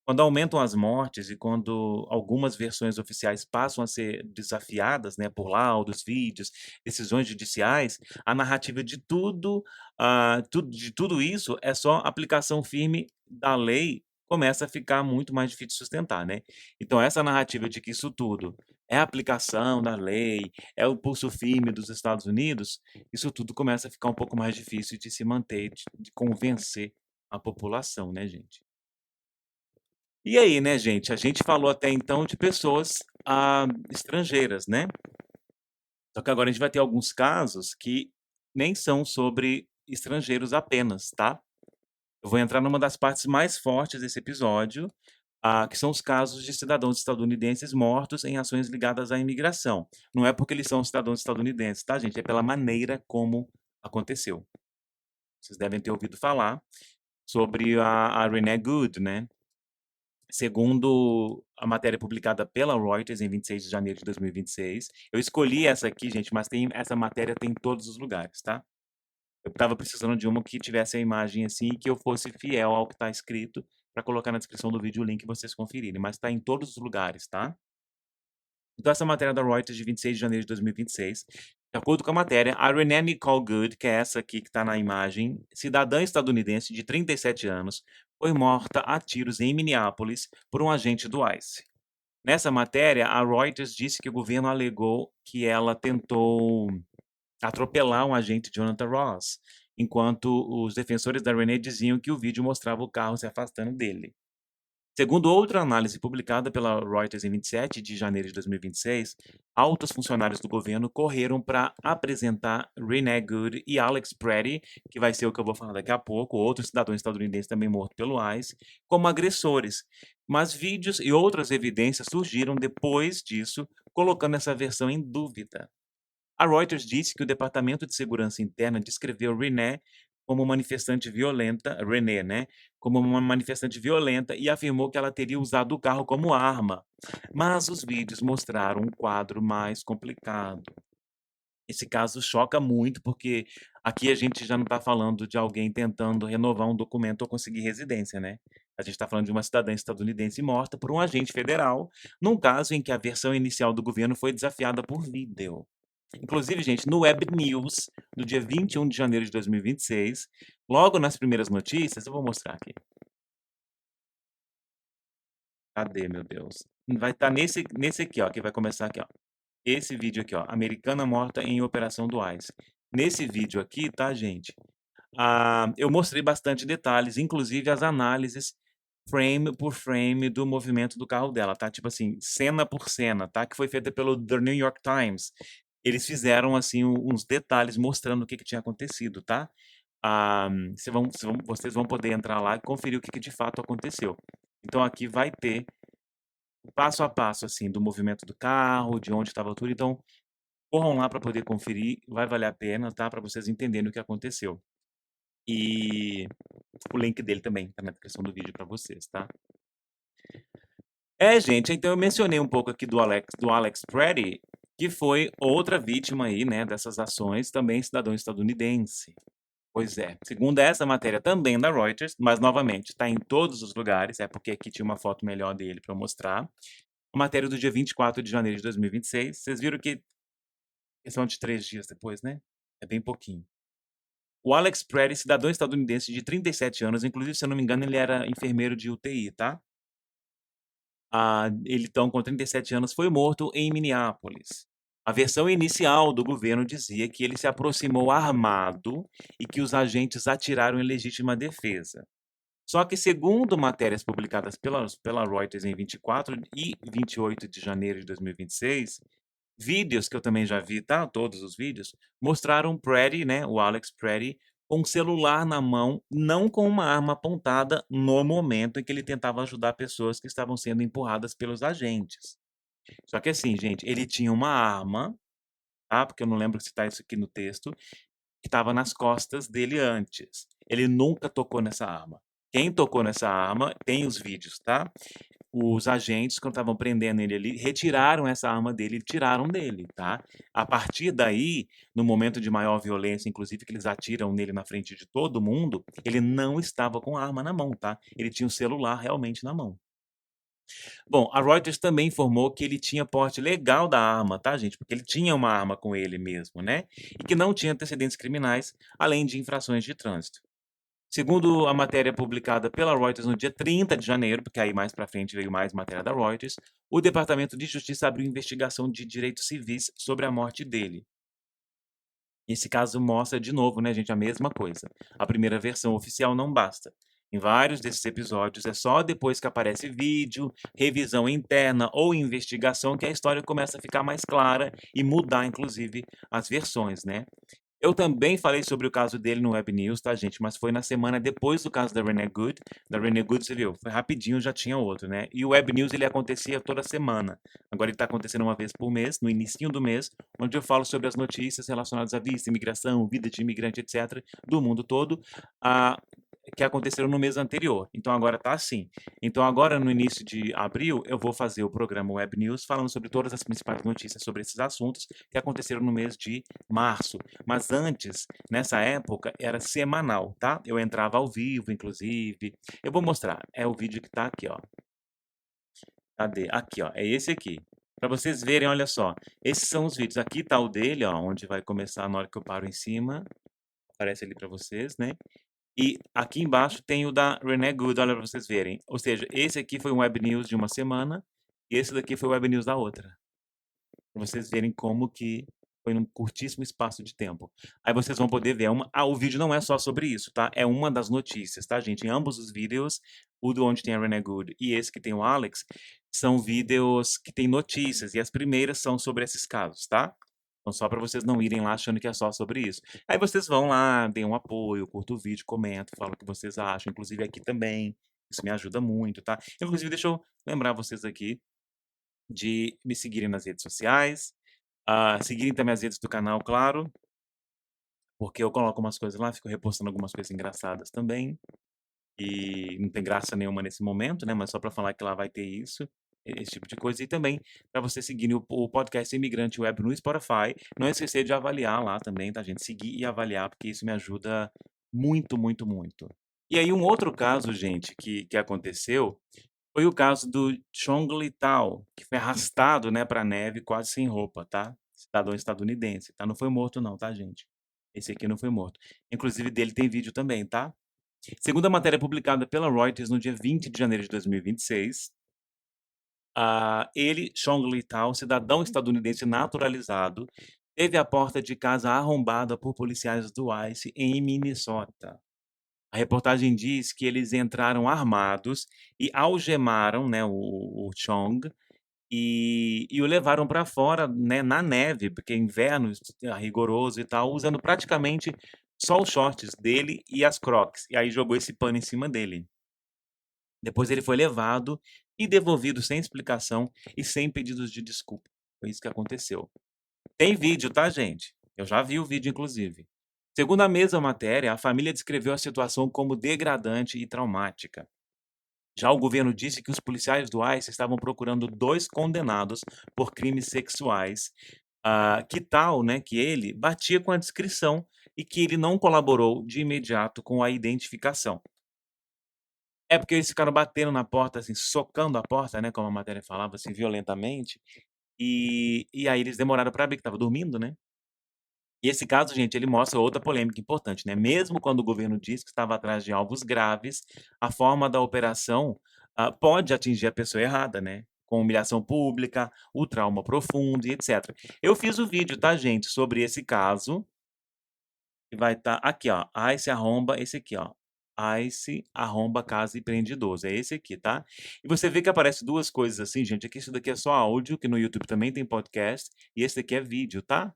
Quando aumentam as mortes e quando algumas versões oficiais passam a ser desafiadas, né, por laudos, vídeos, decisões judiciais, a narrativa de tudo isso é só aplicação firme da lei começa a ficar muito mais difícil de sustentar, né. Então essa narrativa de que isso tudo é aplicação da lei, é o pulso firme dos Estados Unidos, isso tudo começa a ficar um pouco mais difícil de se manter, de convencer a população, né, gente. E aí, né, gente, a gente falou até então de pessoas, estrangeiras, né. Só que agora a gente vai ter alguns casos que nem são sobre estrangeiros apenas, tá. Eu vou entrar numa das partes mais fortes desse episódio, que são os casos de cidadãos estadunidenses mortos em ações ligadas à imigração. Não é porque eles são cidadãos estadunidenses, tá, gente, é pela maneira como aconteceu. Vocês devem ter ouvido falar sobre a Renee Good, né. Segundo a matéria publicada pela Reuters em 26 de janeiro de 2026, eu escolhi essa aqui, gente, mas essa matéria tem em todos os lugares, tá. Eu estava precisando de uma que tivesse a imagem assim e que eu fosse fiel ao que está escrito, para colocar na descrição do vídeo o link e vocês conferirem, mas está em todos os lugares, tá. Então essa matéria da Reuters de 26 de janeiro de 2026, de acordo com a matéria, a Renee Nicole Good, que é essa aqui que está na imagem, cidadã estadunidense de 37 anos, foi morta a tiros em Minneapolis por um agente do ICE. Nessa matéria, a Reuters disse que o governo alegou que ela tentou atropelar um agente, Jonathan Ross, enquanto os defensores da Renee diziam que o vídeo mostrava o carro se afastando dele. Segundo outra análise publicada pela Reuters em 27 de janeiro de 2026, altos funcionários do governo correram para apresentar Renee Good e Alex Pretty, que vai ser o que eu vou falar daqui a pouco, outro cidadão estadunidense também morto pelo ICE, como agressores. Mas vídeos e outras evidências surgiram depois disso, colocando essa versão em dúvida. A Reuters disse que o Departamento de Segurança Interna descreveu como manifestante violenta, Renee, né, como uma manifestante violenta e afirmou que ela teria usado o carro como arma. Mas os vídeos mostraram um quadro mais complicado. Esse caso choca muito, porque aqui a gente já não está falando de alguém tentando renovar um documento ou conseguir residência, né? A gente está falando de uma cidadã estadunidense morta por um agente federal, num caso em que a versão inicial do governo foi desafiada por vídeo. Inclusive, gente, no Web News, no dia 21 de janeiro de 2026, logo nas primeiras notícias, eu vou mostrar aqui. Cadê, meu Deus? Vai estar nesse aqui, ó, que vai começar aqui, ó. Esse vídeo aqui, ó, americana morta em operação do ICE. Nesse vídeo aqui, tá, gente, eu mostrei bastante detalhes, inclusive as análises frame por frame do movimento do carro dela, tá, tipo assim, cena por cena, tá, que foi feita pelo The New York Times. Eles fizeram, assim, uns detalhes mostrando o que que tinha acontecido, tá. Vocês vão poder entrar lá e conferir o que que de fato aconteceu. Então aqui vai ter passo a passo, assim, do movimento do carro, de onde estava tudo, então corram lá para poder conferir, vai valer a pena, tá, para vocês entenderem o que aconteceu. E o link dele também tá na descrição do vídeo para vocês, tá. É, gente, então eu mencionei um pouco aqui do Alex Pretty, que foi outra vítima aí, né, dessas ações, também cidadão estadunidense. Pois é, segundo essa matéria também da Reuters, mas novamente está em todos os lugares, é porque aqui tinha uma foto melhor dele para eu mostrar. A matéria do dia 24 de janeiro de 2026, vocês viram que questão de 3 dias depois, né, é bem pouquinho. O Alex Pretty, cidadão estadunidense de 37 anos, inclusive, se eu não me engano, ele era enfermeiro de UTI, tá? Ele então, com 37 anos, foi morto em Minneapolis. A versão inicial do governo dizia que ele se aproximou armado e que os agentes atiraram em legítima defesa. Só que, segundo matérias publicadas pela Reuters em 24 e 28 de janeiro de 2026, vídeos que eu também já vi, tá? Todos os vídeos, mostraram Pretty, né, o Alex Pretty, com um celular na mão, não com uma arma apontada no momento em que ele tentava ajudar pessoas que estavam sendo empurradas pelos agentes. Só que assim, gente, ele tinha uma arma, tá? Porque eu não lembro se tá isso aqui no texto, que estava nas costas dele antes. Ele nunca tocou nessa arma. Quem tocou nessa arma tem os vídeos, tá? Os agentes, quando estavam prendendo ele ali, retiraram essa arma dele e tiraram dele, tá? A partir daí, no momento de maior violência, inclusive que eles atiram nele na frente de todo mundo, ele não estava com a arma na mão, tá? Ele tinha o celular realmente na mão. Bom, a Reuters também informou que ele tinha porte legal da arma, tá, gente? Porque ele tinha uma arma com ele mesmo, né? E que não tinha antecedentes criminais, além de infrações de trânsito. Segundo a matéria publicada pela Reuters no dia 30 de janeiro, porque aí mais para frente veio mais matéria da Reuters, o Departamento de Justiça abriu investigação de direitos civis sobre a morte dele. Esse caso mostra de novo, né, gente, a mesma coisa. A primeira versão oficial não basta. Em vários desses episódios, é só depois que aparece vídeo, revisão interna ou investigação que a história começa a ficar mais clara e mudar, inclusive, as versões, né? Eu também falei sobre o caso dele no Web News, tá, gente? Mas foi na semana depois do caso da Renee Good. Da Renee Good, você viu, foi rapidinho, já tinha outro, né? E o Web News, ele acontecia toda semana. Agora ele tá acontecendo uma vez por mês, no inicinho do mês, onde eu falo sobre as notícias relacionadas a visto, imigração, vida de imigrante, etc., do mundo todo. Ah, que aconteceram no mês anterior. Então agora tá assim. Então agora no início de abril eu vou fazer o programa Web News falando sobre todas as principais notícias sobre esses assuntos que aconteceram no mês de março. Mas antes, nessa época, era semanal, tá? Eu entrava ao vivo, inclusive. Eu vou mostrar. É o vídeo que tá aqui, ó. Cadê? Aqui, ó. É esse aqui. Para vocês verem, olha só. Esses são os vídeos. Aqui tá o dele, ó, onde vai começar na hora que eu paro em cima. Aparece ali para vocês, né? E aqui embaixo tem o da Renee Good, olha para vocês verem. Ou seja, esse aqui foi um Web News de uma semana, e esse daqui foi o Web News da outra. Para vocês verem como que foi num curtíssimo espaço de tempo. Aí vocês vão poder ver, o vídeo não é só sobre isso, tá? É uma das notícias, tá, gente? Em ambos os vídeos, o do onde tem a Renee Good e esse que tem o Alex, são vídeos que tem notícias, e as primeiras são sobre esses casos, tá? Então, só para vocês não irem lá achando que é só sobre isso. Aí vocês vão lá, deem um apoio, curtam o vídeo, comentam, falam o que vocês acham, inclusive aqui também. Isso me ajuda muito, tá? Inclusive, deixa eu lembrar vocês aqui de me seguirem nas redes sociais, seguirem também as redes do canal, claro, porque eu coloco umas coisas lá, fico repostando algumas coisas engraçadas também. E não tem graça nenhuma nesse momento, né, mas só para falar que lá vai ter isso, esse tipo de coisa. E também para você seguir o podcast Imigrante Web no Spotify. Não esquecer de avaliar lá também, tá, gente? Seguir e avaliar, porque isso me ajuda muito, muito, muito. E aí um outro caso, gente, que aconteceu, foi o caso do Chong Litao, que foi arrastado, né, pra neve quase sem roupa, tá? Cidadão estadunidense, tá? Não foi morto não, tá, gente? Esse aqui não foi morto. Inclusive dele tem vídeo também, tá? Segundo a matéria publicada pela Reuters no dia 20 de janeiro de 2026, ele, Chong Litao, cidadão estadunidense naturalizado, teve a porta de casa arrombada por policiais do ICE em Minnesota. A reportagem diz que eles entraram armados e algemaram, né, o Chong e o levaram para fora, né, na neve, porque é inverno rigoroso e tal, usando praticamente só os shorts dele e as Crocs. E aí jogou esse pano em cima dele. Depois ele foi levado e devolvido sem explicação e sem pedidos de desculpa. Foi isso que aconteceu. Tem vídeo, tá, gente? Eu já vi o vídeo, inclusive. Segundo a mesma matéria, a família descreveu a situação como degradante e traumática. Já o governo disse que os policiais do ICE estavam procurando 2 condenados por crimes sexuais. Que tal, né, que ele batia com a descrição e que ele não colaborou de imediato com a identificação. É porque eles ficaram batendo na porta, assim, socando a porta, né, como a matéria falava, assim, violentamente, e aí eles demoraram para abrir, que estava dormindo, né. E esse caso, gente, ele mostra outra polêmica importante, né, mesmo quando o governo diz que estava atrás de alvos graves, a forma da operação, pode atingir a pessoa errada, né, com humilhação pública, o trauma profundo e etcétera. Eu fiz o vídeo, tá, gente, sobre esse caso, que vai estar aqui, ó, Ice arromba esse aqui, ó, Ice arromba casa e prende idoso, é esse aqui, tá. E você vê que aparece 2 coisas assim, gente, aqui isso daqui é só áudio, que no YouTube também tem podcast, e esse daqui é vídeo, tá.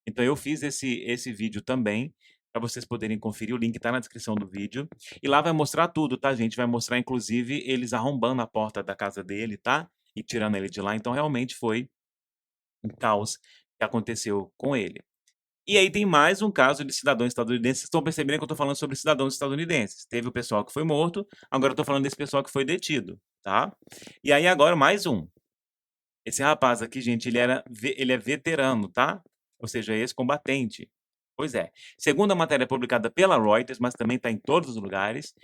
Então eu fiz esse vídeo também, para vocês poderem conferir, o link tá na descrição do vídeo. E lá vai mostrar tudo, tá, gente, vai mostrar inclusive eles arrombando a porta da casa dele, tá, e tirando ele de lá, então realmente foi um caos que aconteceu com ele. E aí tem mais um caso de cidadãos estadunidenses, vocês estão percebendo que eu tô falando sobre cidadãos estadunidenses. Teve o pessoal que foi morto, agora eu tô falando desse pessoal que foi detido, tá. E aí agora mais um. Esse rapaz aqui, gente, ele é veterano, tá? Ou seja, ex-combatente. Pois é. Segundo a matéria publicada pela Reuters, mas também está em todos os lugares,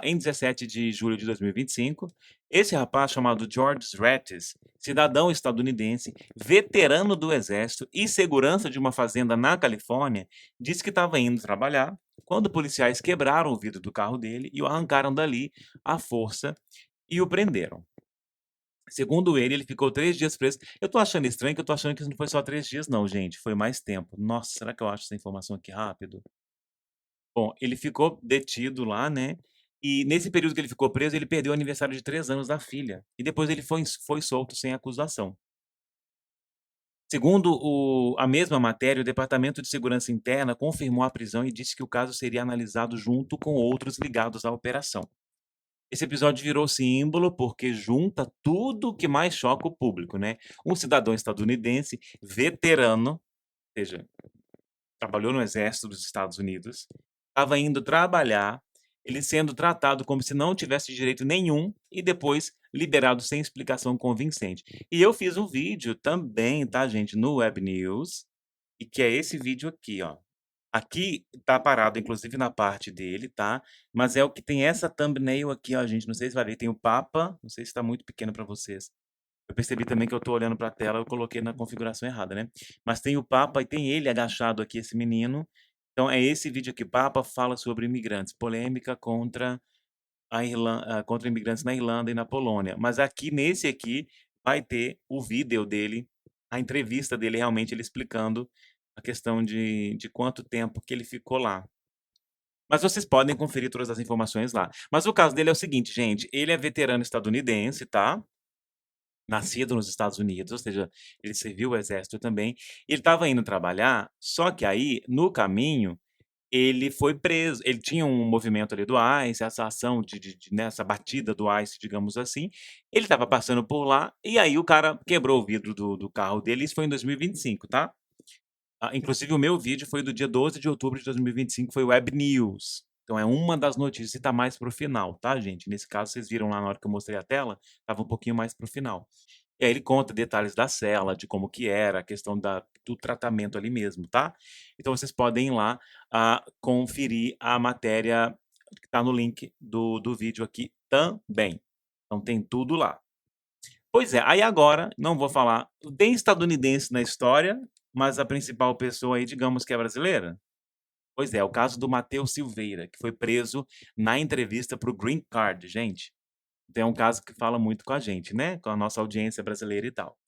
em 17 de julho de 2025, esse rapaz chamado George Stratis, cidadão estadunidense, veterano do exército e segurança de uma fazenda na Califórnia, disse que estava indo trabalhar quando policiais quebraram o vidro do carro dele e o arrancaram dali à força e o prenderam. Segundo ele ficou 3 dias preso. Eu tô achando estranho que eu tô achando que isso não foi só 3 dias não, gente, foi mais tempo. Nossa, será que eu acho essa informação aqui rápido? Bom, ele ficou detido lá, né, e nesse período que ele ficou preso, ele perdeu o aniversário de 3 anos da filha, e depois ele foi solto sem acusação. Segundo a mesma matéria, o Departamento de Segurança Interna confirmou a prisão e disse que o caso seria analisado junto com outros ligados à operação. Esse episódio virou símbolo, porque junta tudo o que mais choca o público, né. Um cidadão estadunidense, veterano, ou seja, trabalhou no exército dos Estados Unidos, estava indo trabalhar, ele sendo tratado como se não tivesse direito nenhum e depois liberado sem explicação convincente. E eu fiz um vídeo também, tá, gente, no Web News, e que é esse vídeo aqui, ó. Aqui tá parado, inclusive na parte dele, tá, mas é o que tem essa thumbnail aqui, ó, gente, não sei se vai ver, tem o Papa, não sei se tá muito pequeno para vocês. Eu percebi também que eu tô olhando pra tela, eu coloquei na configuração errada, né. Mas tem o Papa e tem ele agachado aqui, esse menino. Então é esse vídeo aqui, Papa fala sobre imigrantes, polêmica contra imigrantes na Irlanda e na Polônia. Mas aqui, nesse aqui, vai ter o vídeo dele, a entrevista dele, realmente ele explicando a questão de quanto tempo que ele ficou lá. Mas vocês podem conferir todas as informações lá. Mas o caso dele é o seguinte, gente, ele é veterano estadunidense, tá, nascido nos Estados Unidos, ou seja, ele serviu o exército também, e ele estava indo trabalhar, só que aí, no caminho, ele foi preso. Ele tinha um movimento ali do ICE, essa ação né, essa batida do ICE, digamos assim. Ele estava passando por lá, e aí o cara quebrou o vidro do carro dele, isso foi em 2025, tá. Inclusive o meu vídeo foi do dia 12 de outubro de 2025, foi Web News. Então é uma das notícias e tá mais para o final, tá, gente. Nesse caso, vocês viram lá na hora que eu mostrei a tela, estava um pouquinho mais para o final. E aí ele conta detalhes da cela, de como que era, a questão do tratamento ali mesmo, tá. Então vocês podem ir lá, conferir a matéria que tá no link do vídeo aqui também. Então tem tudo lá. Pois é, aí agora, não vou falar tem estadunidense na história, mas a principal pessoa aí, digamos que é brasileira? Pois é, o caso do Matheus Silveira, que foi preso na entrevista para o Green Card, gente. Então é um caso que fala muito com a gente, né, com a nossa audiência brasileira e tal.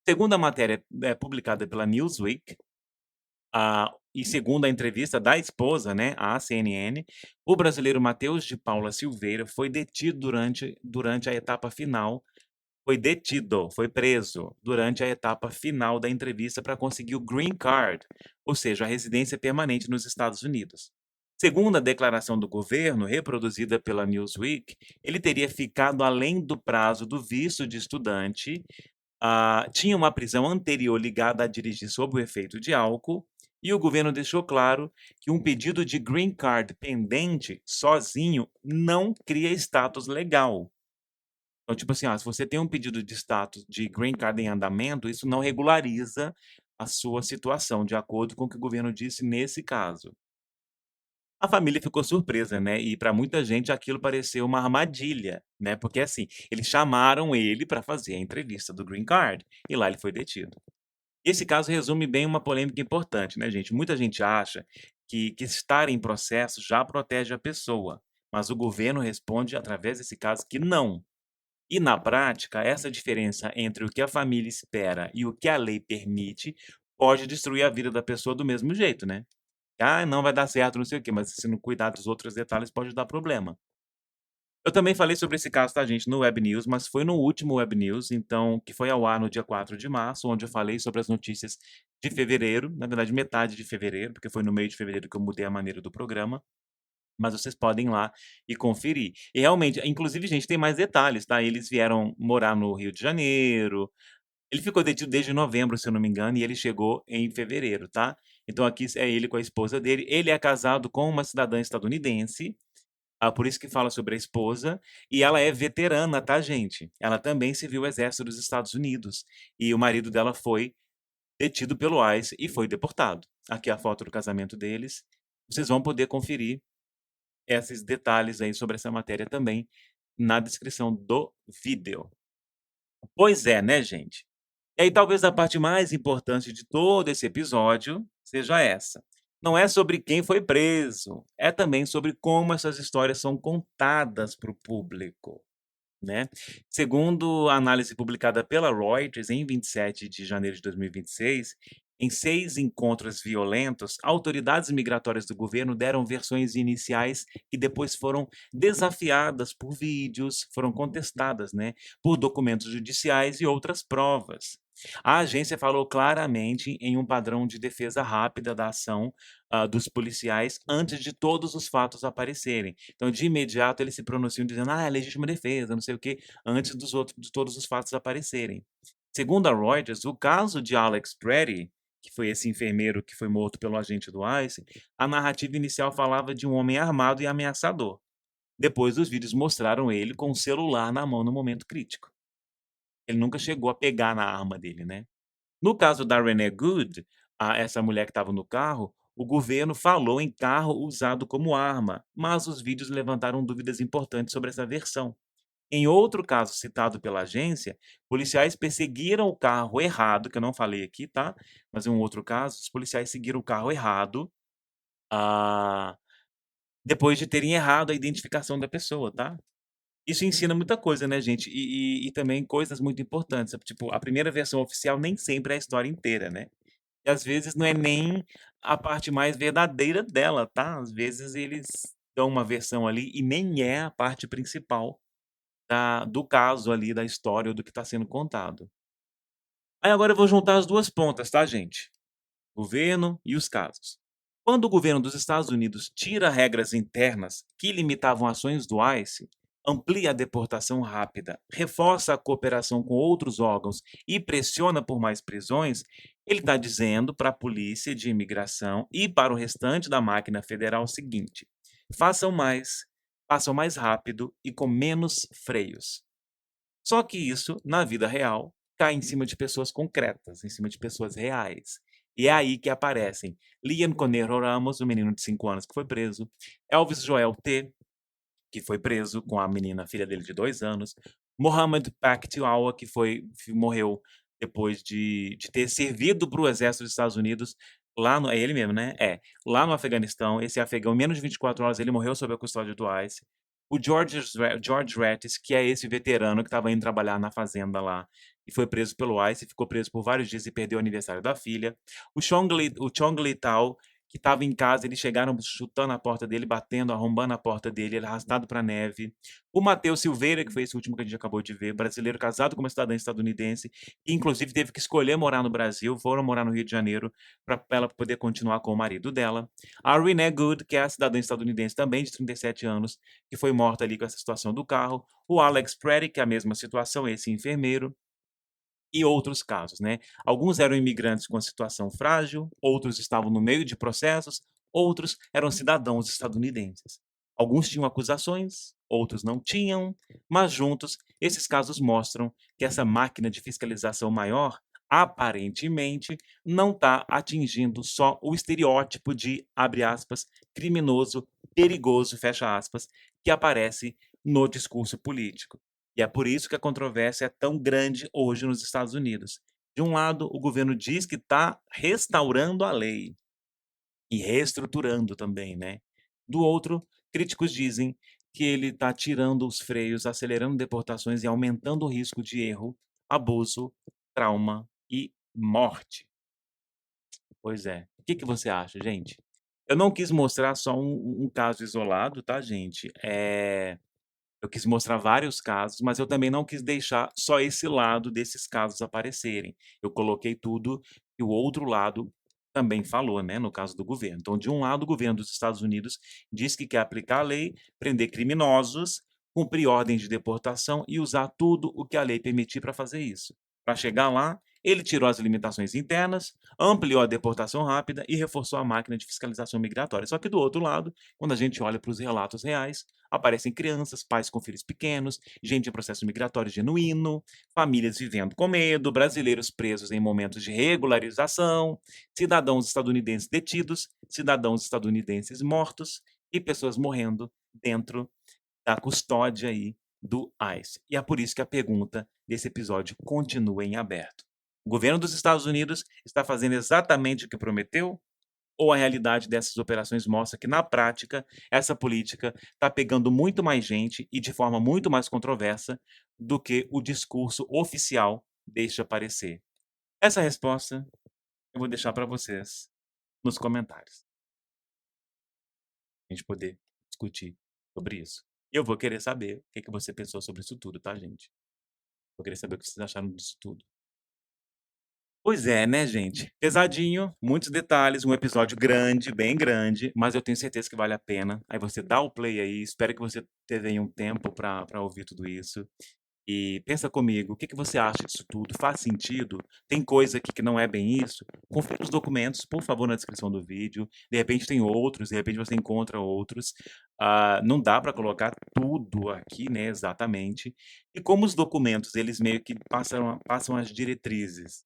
Segundo a matéria, publicada pela Newsweek, e segundo a entrevista da esposa, né, à CNN, o brasileiro Matheus de Paula Silveira foi detido durante a etapa final foi preso durante a etapa final da entrevista para conseguir o Green Card, ou seja, a residência permanente nos Estados Unidos. Segundo a declaração do governo, reproduzida pela Newsweek, ele teria ficado além do prazo do visto de estudante, tinha uma prisão anterior ligada a dirigir sob o efeito de álcool E o governo deixou claro que um pedido de green card pendente sozinho não cria status legal. Então, tipo assim, se você tem um pedido de status de green card em andamento, isso não regulariza a sua situação, de acordo com o que o governo disse nesse caso. A família ficou surpresa, né, e para muita gente aquilo pareceu uma armadilha, né, porque assim, eles chamaram ele para fazer a entrevista do green card, e lá ele foi detido. Esse caso resume bem uma polêmica importante, né, gente. Muita gente acha que estar em processo já protege a pessoa, mas o governo responde através desse caso que não. E na prática, essa diferença entre o que a família espera e o que a lei permite pode destruir a vida da pessoa do mesmo jeito, né. "Ah, não vai dar certo, não sei o quê", mas se não cuidar dos outros detalhes pode dar problema. Eu também falei sobre esse caso, tá, gente, no Web News, mas foi no último Web News, então, que foi ao ar no dia 4 de março, onde eu falei sobre as notícias de fevereiro, na verdade metade de fevereiro, porque foi no meio de fevereiro que eu mudei a maneira do programa, mas vocês podem ir lá e conferir. E realmente inclusive, gente, tem mais detalhes, tá, eles vieram morar no Rio de Janeiro, ele ficou detido desde novembro, se eu não me engano, e ele chegou em fevereiro, tá. Então aqui é ele com a esposa dele, ele é casado com uma cidadã estadunidense, por isso que fala sobre a esposa, e ela é veterana, tá, gente. Ela também serviu o exército dos Estados Unidos, e o marido dela foi detido pelo ICE e foi deportado. Aqui é a foto do casamento deles, vocês vão poder conferir esses detalhes aí sobre essa matéria também na descrição do vídeo. Pois é, né, gente. E aí talvez a parte mais importante de todo esse episódio seja essa. Não é sobre quem foi preso, é também sobre como essas histórias são contadas para o público, né. Segundo a análise publicada pela Reuters em 27 de janeiro de 2026, em 6 encontros violentos, autoridades migratórias do governo deram versões iniciais que depois foram desafiadas por vídeos, foram contestadas, né, por documentos judiciais e outras provas. A agência falou claramente em um padrão de defesa rápida da ação, dos policiais antes de todos os fatos aparecerem. Então, de imediato, eles se pronunciam dizendo: "Ah, é legítima defesa, não sei o quê", antes de todos os fatos aparecerem. Segundo a Reuters, o caso de Alex Pretty, que foi esse enfermeiro que foi morto pelo agente do ICE, a narrativa inicial falava de um homem armado e ameaçador. Depois, os vídeos mostraram ele com o celular na mão no momento crítico. Ele nunca chegou a pegar na arma dele, né. No caso da Renee Good, essa mulher que estava no carro, o governo falou em carro usado como arma, mas os vídeos levantaram dúvidas importantes sobre essa versão. Em outro caso citado pela agência, policiais perseguiram o carro errado, que eu não falei aqui, tá? Mas em um outro caso, os policiais seguiram o carro errado, ah, depois de terem errado a identificação da pessoa, tá? Isso ensina muita coisa, né, gente? E também coisas muito importantes. Tipo, a primeira versão oficial nem sempre é a história inteira, né? E às vezes não é nem a parte mais verdadeira dela, tá? Às vezes eles dão uma versão ali e nem é a parte principal do caso ali, da história ou do que está sendo contado. Aí agora eu vou juntar as 2 pontas, tá, gente? Governo e os casos. Quando o governo dos Estados Unidos tira regras internas que limitavam ações do ICE, amplia a deportação rápida, reforça a cooperação com outros órgãos e pressiona por mais prisões, ele está dizendo para a polícia de imigração e para o restante da máquina federal o seguinte: façam mais rápido e com menos freios. Só que isso, na vida real, cai em cima de pessoas concretas, em cima de pessoas reais. E é aí que aparecem Liam Conero Ramos, o menino de 5 anos que foi preso, Elvis Joel T., que foi preso com a menina, filha dele de 2 anos, Mohamed Paktiawa, que morreu depois de ter servido para o exército dos Estados Unidos, lá no é ele mesmo, né? É, lá no Afeganistão, esse afegão, em menos de 24 horas, ele morreu sob a custódia do ICE. O George Ratis, que é esse veterano que estava indo trabalhar na fazenda lá, e foi preso pelo ICE, ficou preso por vários dias e perdeu o aniversário da filha. O Chong Litao, que estava em casa, eles chegaram chutando a porta dele, batendo, arrombando a porta dele, ele arrastado para a neve. O Matheus Silveira, que foi esse último que a gente acabou de ver, brasileiro casado com uma cidadã estadunidense, que inclusive teve que escolher morar no Brasil, foram morar no Rio de Janeiro para ela poder continuar com o marido dela. A Renee Good, que é a cidadã estadunidense também de 37 anos, que foi morta ali com essa situação do carro. O Alex Pretty, que é a mesma situação, esse enfermeiro. e outros casos, né. Alguns eram imigrantes com situação frágil, outros estavam no meio de processos, outros eram cidadãos estadunidenses. Alguns tinham acusações, outros não tinham, mas juntos, esses casos mostram que essa máquina de fiscalização maior, aparentemente, não está atingindo só o estereótipo de, abre aspas, "criminoso, perigoso", fecha aspas, que aparece no discurso político. E é por isso que a controvérsia é tão grande hoje nos Estados Unidos. De um lado, o governo diz que está restaurando a lei e reestruturando também, né. Do outro, críticos dizem que ele está tirando os freios, acelerando deportações e aumentando o risco de erro, abuso, trauma e morte. Pois é. O que que você acha, gente? Eu não quis mostrar só um caso isolado, tá, gente? Eu quis mostrar vários casos, mas eu também não quis deixar só esse lado desses casos aparecerem. Eu coloquei tudo que o outro lado também falou, né, no caso do governo. Então, de um lado, o governo dos Estados Unidos diz que quer aplicar a lei, prender criminosos, cumprir ordens de deportação e usar tudo o que a lei permitir para fazer isso. Para chegar lá, ele tirou as limitações internas, ampliou a deportação rápida e reforçou a máquina de fiscalização migratória. Só que do outro lado, quando a gente olha para os relatos reais, aparecem crianças, pais com filhos pequenos, gente em processo migratório genuíno, famílias vivendo com medo, brasileiros presos em momentos de regularização, cidadãos estadunidenses detidos, cidadãos estadunidenses mortos e pessoas morrendo dentro da custódia aí do ICE. E é por isso que a pergunta desse episódio continua em aberto. O governo dos Estados Unidos está fazendo exatamente o que prometeu? Ou a realidade dessas operações mostra que, na prática, essa política está pegando muito mais gente e de forma muito mais controversa do que o discurso oficial deixa parecer? Essa resposta eu vou deixar para vocês nos comentários, a gente poder discutir sobre isso. E eu vou querer saber o que que você pensou sobre isso tudo, tá, gente? Vou querer saber o que vocês acharam disso tudo. Pois é, né, gente? Pesadinho, muitos detalhes, um episódio grande, bem grande, mas eu tenho certeza que vale a pena. Aí você dá o play aí, espero que você teve aí um tempo para ouvir tudo isso. E pensa comigo, o que que você acha disso tudo? Faz sentido? Tem coisa aqui que não é bem isso? Confira os documentos, por favor, na descrição do vídeo. De repente tem outros, de repente você encontra outros. Não dá para colocar tudo aqui, né, exatamente. E como os documentos, eles meio que passam as diretrizes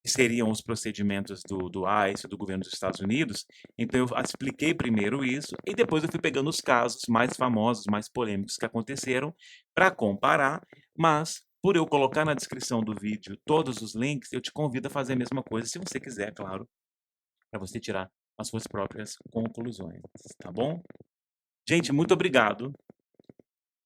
que seriam os procedimentos do ICE, do governo dos Estados Unidos, então eu expliquei primeiro isso, e depois eu fui pegando os casos mais famosos, mais polêmicos que aconteceram, para comparar, mas por eu colocar na descrição do vídeo todos os links, eu te convido a fazer a mesma coisa, se você quiser, claro, para você tirar as suas próprias conclusões, tá bom? Gente, muito obrigado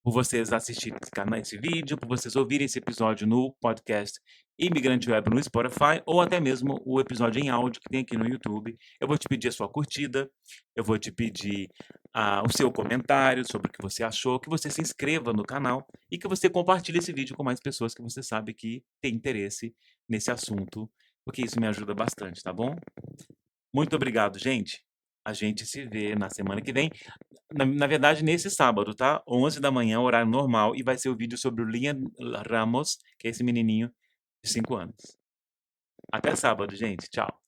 por vocês assistirem esse vídeo, por vocês ouvirem esse episódio no podcast Imigrante Web no Spotify, ou até mesmo o episódio em áudio que tem aqui no YouTube. Eu vou te pedir a sua curtida, eu vou te pedir o seu comentário sobre o que você achou, que você se inscreva no canal e que você compartilhe esse vídeo com mais pessoas que você sabe que tem interesse nesse assunto, porque isso me ajuda bastante, tá bom? Muito obrigado, gente. A gente se vê na semana que vem. Na verdade, nesse sábado, tá? 11 da manhã, horário normal, e vai ser o vídeo sobre o Liam Ramos, que é esse menininho de 5 anos. Até sábado, gente. Tchau.